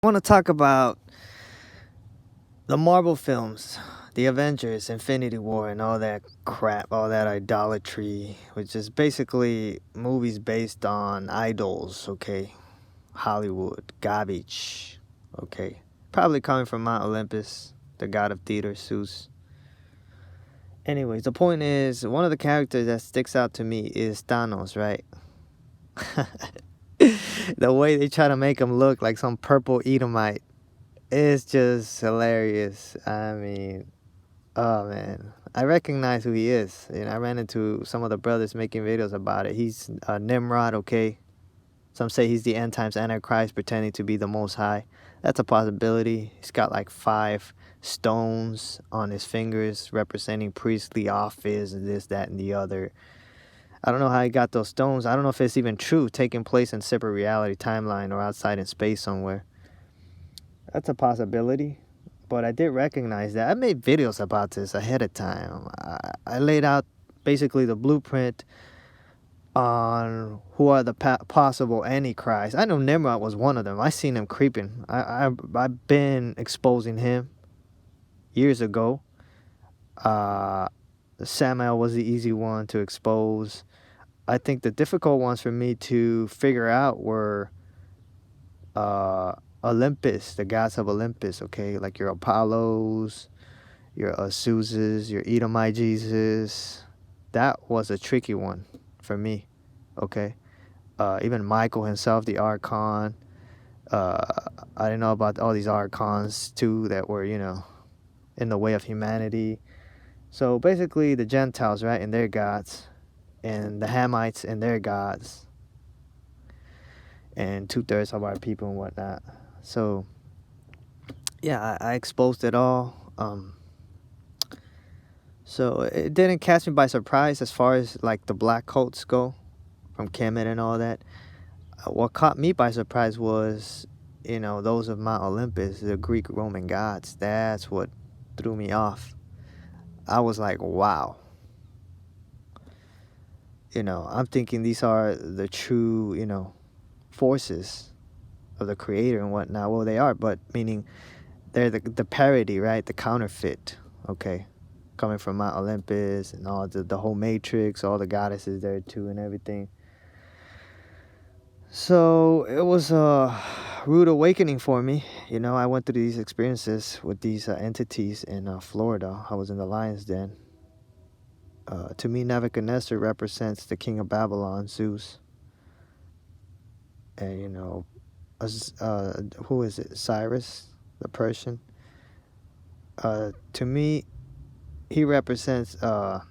want to talk about the Marvel films, the Avengers, Infinity War, and all that crap, all that idolatry, which is basically movies based on idols, okay? Hollywood, garbage, okay? Probably coming from Mount Olympus, the god of theater, Zeus. Anyways, the point is, one of the characters that sticks out to me is Thanos, right? The way they try to make him look like some purple Edomite is just hilarious. I mean, oh man, I recognize who he is. I ran into some of the brothers making videos about it. He's Nimrod, okay? Some say he's the end times Antichrist pretending to be the Most High. That's a possibility. He's got like 5 stones on his fingers representing priestly office and this, that, and the other. I don't know how he got those stones. I don't know if it's even true, taking place in separate reality timeline or outside in space somewhere. That's a possibility. But I did recognize that. I made videos about this ahead of time. I laid out basically the blueprint on who are the possible antichrists. I know Nimrod was one of them. I seen him creeping. I've been exposing him years ago. Samael was the easy one to expose. I think the difficult ones for me to figure out were Olympus, the gods of Olympus, okay? Like your Apollos, your Zeuses, your Edomite Jesus. That was a tricky one for me, okay? Even Michael himself, the Archon. I didn't know about all these Archons, too, that were, in the way of humanity. So basically the Gentiles, right, and their gods, and the Hamites and their gods, and 2/3 of our people and whatnot. So, yeah, I exposed it all. So it didn't catch me by surprise as far as like the black coats go from Kemet and all that. What caught me by surprise was, those of Mount Olympus, the Greek Roman gods. That's what threw me off. I was like, wow. I'm thinking these are the true, forces of the creator and whatnot. Well, they are, but meaning they're the parody, right? The counterfeit, okay? Coming from Mount Olympus and all the whole matrix, all the goddesses there too and everything. So it was a rude awakening for me. I went through these experiences with these entities in Florida. I was in the lion's den. To me, Nebuchadnezzar represents the king of Babylon, Zeus. And, who is it? Cyrus, the Persian. To me, he represents a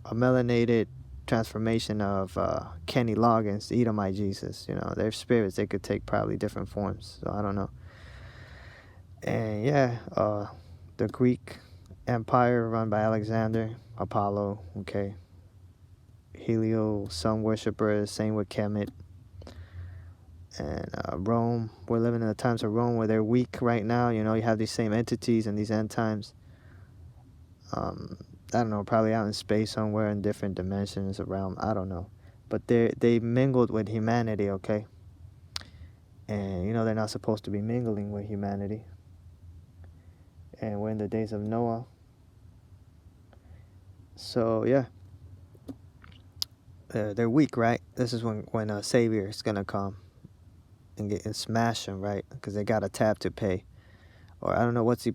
melanated transformation of Kenny Loggins, the Edomite Jesus. Their spirits, they could take probably different forms. So I don't know. And yeah, the Greek Empire run by Alexander, Apollo, okay. Helio, sun worshippers, same with Kemet. And Rome, we're living in the times of Rome where they're weak right now. You have these same entities in these end times. I don't know, probably out in space somewhere in different dimensions around, I don't know. But they mingled with humanity, okay? And, they're not supposed to be mingling with humanity. And we're in the days of Noah. So, yeah. They're weak, right? This is when a savior is going to come and smash them, right? Because they got a tab to pay. Or I don't know, what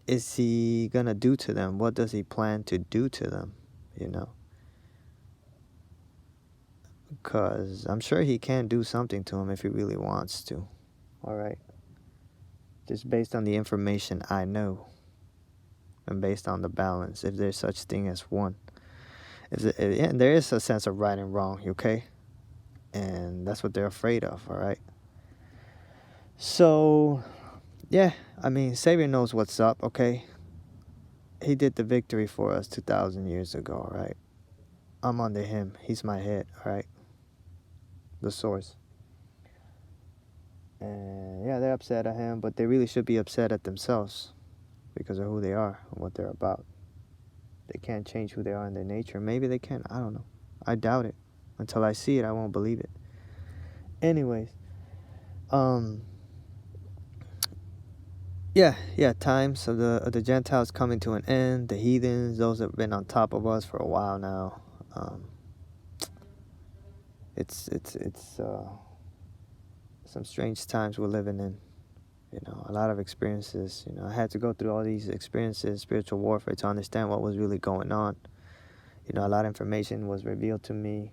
is he going to do to them? What does he plan to do to them, Because I'm sure he can do something to them if he really wants to, all right? Just based on the information I know and based on the balance, if there's such thing as one. And there is a sense of right and wrong, okay? And that's what they're afraid of, all right? So, yeah, Savior knows what's up, okay? He did the victory for us 2,000 years ago, all right? I'm under him. He's my head, all right? The source. And yeah, they're upset at him, but they really should be upset at themselves because of who they are and what they're about. They can't change who they are in their nature. Maybe they can. I don't know. I doubt it. Until I see it, I won't believe it. Anyways, Yeah, times of the Gentiles coming to an end. The heathens, those that have been on top of us for a while now. Um, it's some strange times we're living in. A lot of experiences. I had to go through all these experiences, spiritual warfare, to understand what was really going on. A lot of information was revealed to me,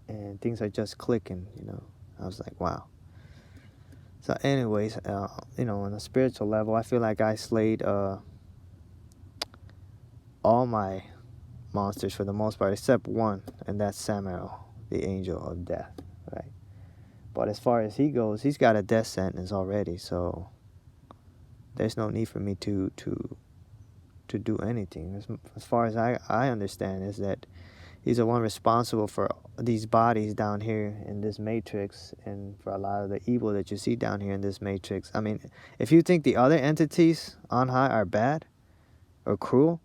and things are just clicking. I was like, wow. So, anyways, on a spiritual level, I feel like I slayed all my monsters for the most part, except one, and that's Samael, the angel of death, right? But as far as he goes, he's got a death sentence already, so there's no need for me to do anything. As far as I understand, is that he's the one responsible for these bodies down here in this matrix, and for a lot of the evil that you see down here in this matrix. I mean, if you think the other entities on high are bad or cruel,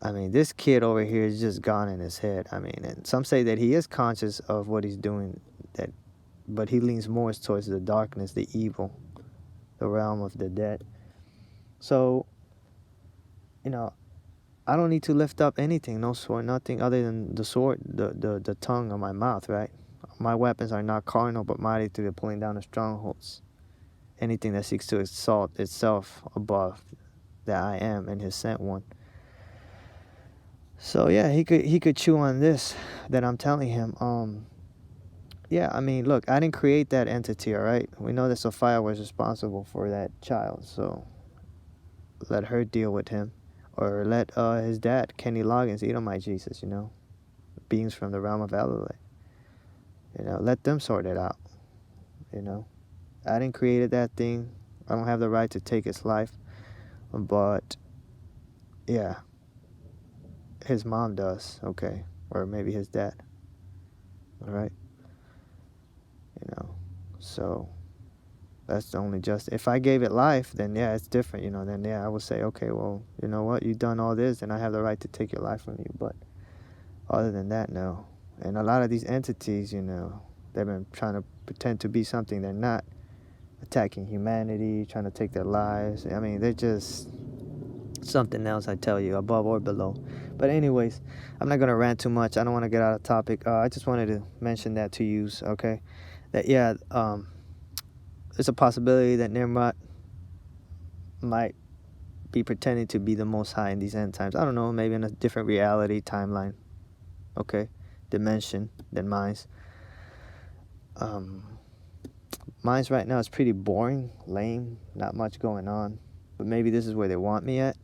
I mean, this kid over here is just gone in his head. I mean, and some say that he is conscious of what he's doing, but he leans more towards the darkness, the evil, the realm of the dead. So, I don't need to lift up anything, no sword, nothing other than the sword, the tongue on my mouth, right? My weapons are not carnal, but mighty through the pulling down of strongholds. Anything that seeks to exalt itself above that I am and his sent one. So yeah, he could chew on this that I'm telling him. Yeah, I mean, look, I didn't create that entity, all right? We know that Sophia was responsible for that child, so let her deal with him. Or let his dad, Kenny Loggins, Edomite Jesus, beings from the realm of Idolatry. Let them sort it out. I didn't create that thing. I don't have the right to take its life. But, yeah, his mom does, okay? Or maybe his dad, all right? So that's the only just. If I gave it life, then yeah, it's different, then yeah, I would say, okay, well, you know what, you've done all this, and I have the right to take your life from you. But other than that, no. And a lot of these entities, they've been trying to pretend to be something they're not, attacking humanity, trying to take their lives. I mean, they're just something else, I tell you, above or below. But anyways, I'm not going to rant too much. I don't want to get out of topic. I just wanted to mention that to you, okay? That, yeah, there's a possibility that Nimrod might be pretending to be the Most High in these end times. I don't know, maybe in a different reality, timeline, okay, dimension than mine's. Mine's right now is pretty boring, lame, not much going on. But maybe this is where they want me at.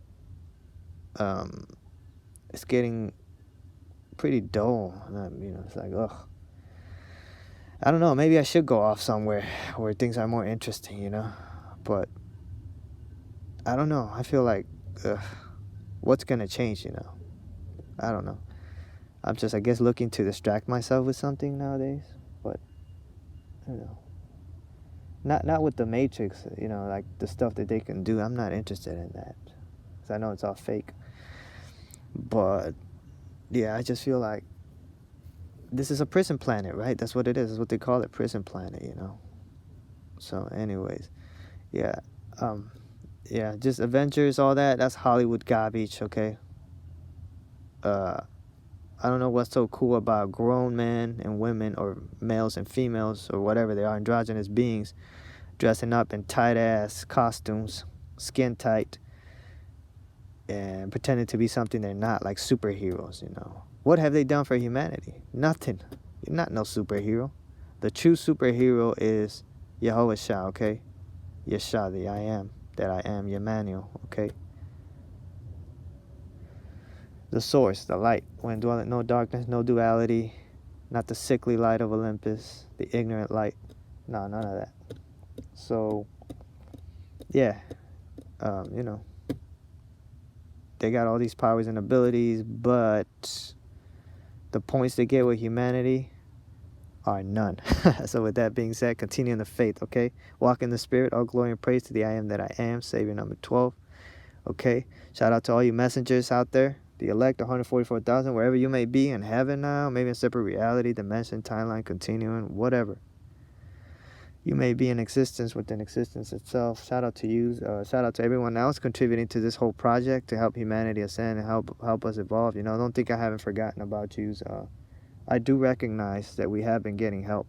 It's getting pretty dull. It's like, ugh. I don't know, maybe I should go off somewhere where things are more interesting, But I don't know. I feel like, what's going to change, I don't know. I'm just, I guess, looking to distract myself with something nowadays. But, not with the Matrix, like the stuff that they can do. I'm not interested in that. Because I know it's all fake. But, yeah, I just feel like this is a prison planet, right? That's what it is. That's what they call it, prison planet, So, anyways, yeah. Yeah, just Avengers, all that, that's Hollywood garbage, okay? I don't know what's so cool about grown men and women, or males and females, or whatever they are, androgynous beings, dressing up in tight-ass costumes, skin tight, and pretending to be something they're not, like superheroes, What have they done for humanity? Nothing. You're not no superhero. The true superhero is Jehovah Shah, okay? Yeshua, the I am, that I am, Emmanuel, okay? The source, the light, when dwelleth no darkness, no duality, not the sickly light of Olympus, the ignorant light. No, none of that. So, yeah, they got all these powers and abilities, but the points they get with humanity are none. So with that being said, continue in the faith, okay? Walk in the Spirit, all glory and praise to the I am that I am, Savior number 12, okay? Shout out to all you messengers out there, the elect, 144,000, wherever you may be, in heaven now, maybe in separate reality, dimension, timeline, continuing, whatever. you may be in existence within existence itself. Shout out to you. Shout out to everyone else contributing to this whole project to help humanity ascend and help us evolve. You know, don't think I haven't forgotten about you. I do recognize that we have been getting help.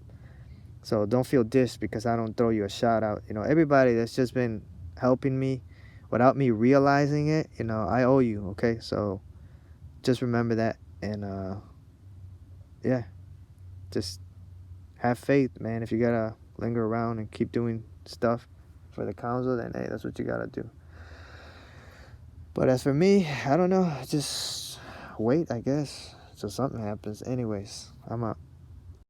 So don't feel dissed because I don't throw you a shout out. You know, everybody that's just been helping me without me realizing it, you know, I owe you, okay? So just remember that. And yeah, just have faith, man. If you gotta linger around and keep doing stuff for the council, then hey, that's what you gotta do. But as for me, I don't know. Just wait, I guess, till something happens. Anyways, I'm out.